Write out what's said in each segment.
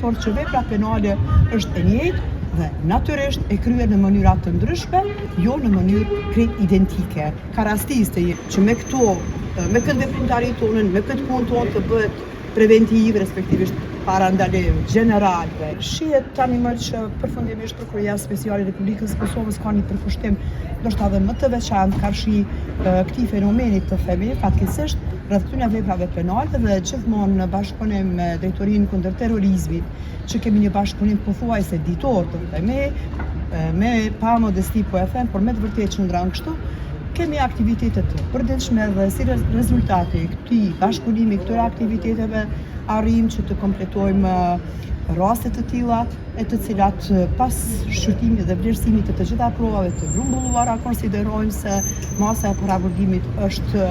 por që vepra penale është e njëjtë dhe natyrisht e kryer në mënyra të ndryshme, jo në mënyrë krejt identike. Ka rastiste që me këto, me këtë veprimtari tonën, me këtë punë tonë të bëhet preventiv, respektivisht parandalim general. Shihet tani më që përfundimisht Prokuroria Speciale e Republikës së Kosovës ka një përkushtim ndoshta edhe më të veçantë karshi këtij fenomeni të themi, fatkeqësisht rreth këtyre veprave penale dhe gjithmonë në bashkëpunim me Drejtorinë kundër terrorizmit, që kemi një bashkëpunim pothuajse ditor të themi, me pa modesti po e them, por me të vërtetë që ndran kështu, kemi aktivitete të përditshme dhe si rezultati këtij bashkëpunimi këtyre aktiviteteve arrim që të kompletojmë raste të tilla e të cilat pas shqyrtimit dhe vlerësimit të gjitha provave të grumbulluara konsiderojmë se masa e paraburgimit është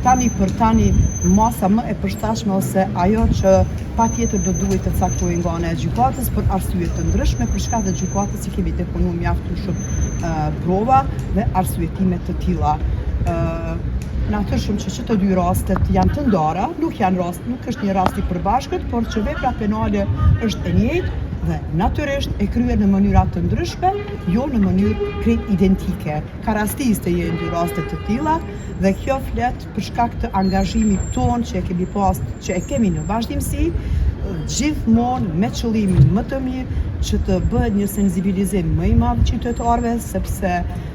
tani për tani masa më e përshtatshme ose ajo që patjetër do duhet të caktohej nga ana e gjykatës për arsye të ndryshme, për shkak të gjykatës i kemi deponuar mjaft shumë prova dhe arsyetime të tilla. Natyrshëm që të dy rastet janë të ndara, nuk është një rast i përbashkët, por që vepra penale është e njëjtë dhe natyrisht e kryer në mënyra të ndryshme, jo në mënyrë krejt identike. Ka rastiste janë dy raste të tilla dhe kjo flet për shkak të angazhimit ton që e kemi në vazhdimsi, gjithmonë me qëllimin më të mirë që të bëhet një sensibilizim më i madh qytetarëve, sepse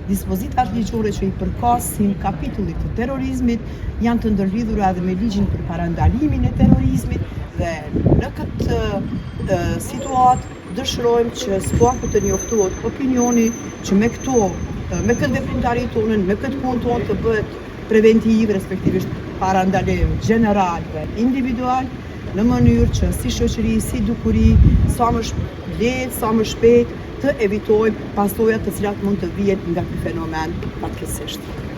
dispozitat ligjore që i përkasin kapitullit të terrorizmit janë të ndërlidhura edhe me ligjin për parandalimin e terrorizmit dhe në këtë situatë dëshirojmë që sfaku të njoftohet opinioni që me këtë veprimtari tonën, me këtë punë tonë të bëhet preventiv, respektivisht parandalim general dhe individual, në mënyrë që si shoqëri, si dukuri, sa më lehtë, sa më shpejt të evitojmë pasojat të cilat mund të vijen nga ky fenomen fatkeqësisht.